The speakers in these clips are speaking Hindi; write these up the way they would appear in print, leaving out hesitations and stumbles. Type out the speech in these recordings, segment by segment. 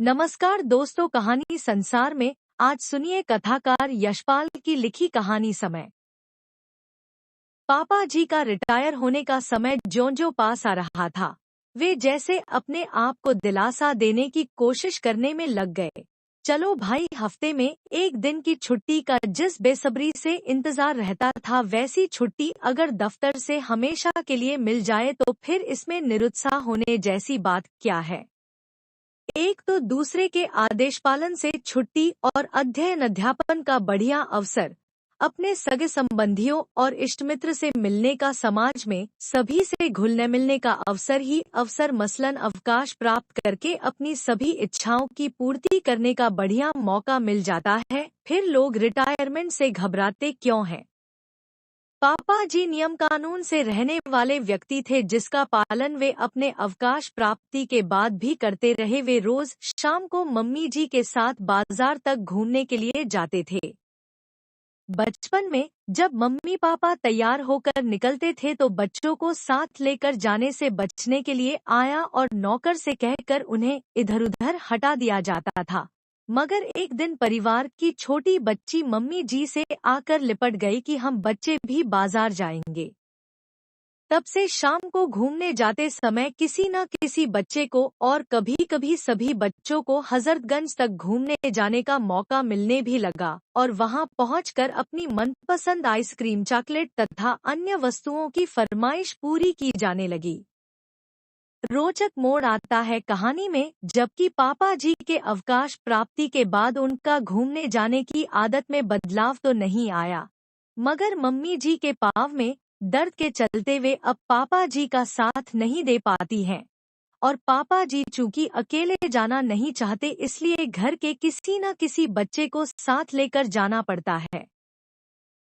नमस्कार दोस्तों, कहानी संसार में आज सुनिए कथाकार यशपाल की लिखी कहानी समय। पापा जी का रिटायर होने का समय ज्यों-ज्यों पास आ रहा था, वे जैसे अपने आप को दिलासा देने की कोशिश करने में लग गए। चलो भाई, हफ्ते में एक दिन की छुट्टी का जिस बेसब्री से इंतजार रहता था, वैसी छुट्टी अगर दफ्तर से हमेशा के लिए मिल जाए तो फिर इसमें निरुत्साह होने जैसी बात क्या है। एक तो दूसरे के आदेश पालन से छुट्टी और अध्ययन अध्यापन का बढ़िया अवसर, अपने सगे संबंधियों और इष्टमित्र से मिलने का, समाज में सभी से घुलने मिलने का अवसर ही अवसर, मसलन अवकाश प्राप्त करके अपनी सभी इच्छाओं की पूर्ति करने का बढ़िया मौका मिल जाता है। फिर लोग रिटायरमेंट से घबराते क्यों हैं? पापा जी नियम कानून से रहने वाले व्यक्ति थे, जिसका पालन वे अपने अवकाश प्राप्ति के बाद भी करते रहे। वे रोज शाम को मम्मी जी के साथ बाजार तक घूमने के लिए जाते थे। बचपन में जब मम्मी पापा तैयार होकर निकलते थे तो बच्चों को साथ लेकर जाने से बचने के लिए आया और नौकर से कहकर उन्हें इधर-उधर हटा दिया जाता था। मगर एक दिन परिवार की छोटी बच्ची मम्मी जी से आकर लिपट गई कि हम बच्चे भी बाजार जाएंगे। तब से शाम को घूमने जाते समय किसी न किसी बच्चे को और कभी-कभी सभी बच्चों को हजरतगंज तक घूमने जाने का मौका मिलने भी लगा और वहां पहुंचकर अपनी मनपसंद आइसक्रीम, चॉकलेट तथा अन्य वस्तुओं की फरमाइश पूरी की जाने लगी। रोचक मोड़ आता है कहानी में, जबकि पापा जी के अवकाश प्राप्ति के बाद उनका घूमने जाने की आदत में बदलाव तो नहीं आया, मगर मम्मी जी के पाँव में दर्द के चलते वे अब पापा जी का साथ नहीं दे पाती हैं और पापा जी चूंकि अकेले जाना नहीं चाहते, इसलिए घर के किसी न किसी बच्चे को साथ लेकर जाना पड़ता है।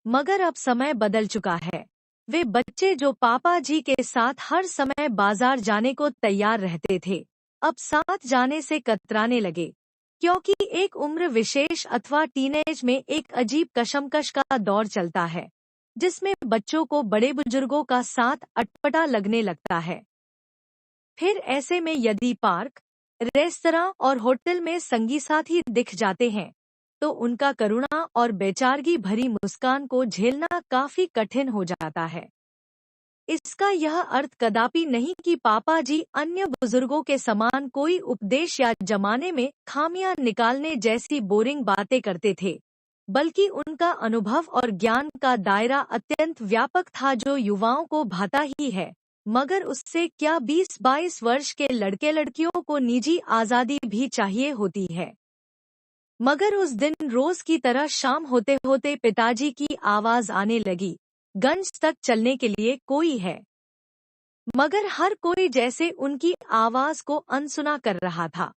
मगर अब समय बदल चुका है। वे बच्चे जो पापा जी के साथ हर समय बाजार जाने को तैयार रहते थे, अब साथ जाने से कतराने लगे, क्योंकि एक उम्र विशेष अथवा टीनेज में एक अजीब कशमकश का दौर चलता है, जिसमें बच्चों को बड़े बुजुर्गों का साथ अटपटा लगने लगता है। फिर ऐसे में यदि पार्क, रेस्तरां और होटल में संगी साथी दिख जाते हैं तो उनका करुणा और बेचारगी भरी मुस्कान को झेलना काफी कठिन हो जाता है। इसका यह अर्थ कदापि नहीं कि पापा जी अन्य बुजुर्गों के समान कोई उपदेश या जमाने में खामियां निकालने जैसी बोरिंग बातें करते थे, बल्कि उनका अनुभव और ज्ञान का दायरा अत्यंत व्यापक था, जो युवाओं को भाता ही है। मगर उससे क्या 20-22 वर्ष के लड़के लड़कियों को निजी आजादी भी चाहिए होती है। मगर उस दिन रोज की तरह शाम होते होते पिताजी की आवाज आने लगी, गंज तक चलने के लिए कोई है? मगर हर कोई जैसे उनकी आवाज को अनसुना कर रहा था।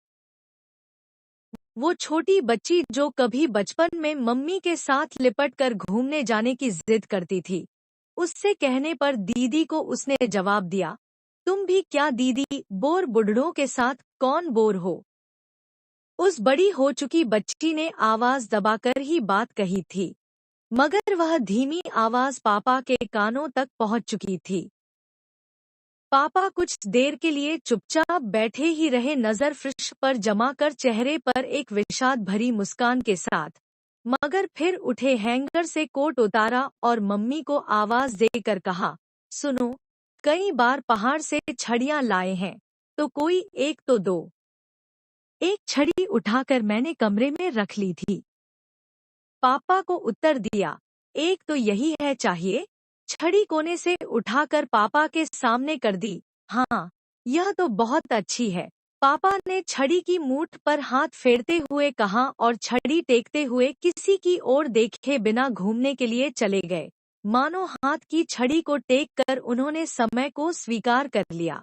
वो छोटी बच्ची जो कभी बचपन में मम्मी के साथ लिपटकर घूमने जाने की जिद करती थी, उससे कहने पर दीदी को उसने जवाब दिया, तुम भी क्या दीदी, बोर बुढ़ड़ों के साथ कौन बोर हो? उस बड़ी हो चुकी बच्ची ने आवाज दबाकर ही बात कही थी, मगर वह धीमी आवाज पापा के कानों तक पहुंच चुकी थी। पापा कुछ देर के लिए चुपचाप बैठे ही रहे, नजर फर्श पर जमा कर चेहरे पर एक विषाद भरी मुस्कान के साथ। मगर फिर उठे, हैंगर से कोट उतारा और मम्मी को आवाज देकर कहा, सुनो, कई बार पहाड़ से छड़ियां लाए हैं, तो कोई एक तो दो। एक छड़ी उठाकर मैंने कमरे में रख ली थी। पापा को उत्तर दिया, एक तो यही है चाहिए। छड़ी कोने से उठाकर पापा के सामने कर दी। हाँ, यह तो बहुत अच्छी है, पापा ने छड़ी की मूठ पर हाथ फेरते हुए कहा और छड़ी टेकते हुए किसी की ओर देखे बिना घूमने के लिए चले गए। मानो हाथ की छड़ी को टेक कर उन्होंने समय को स्वीकार कर लिया।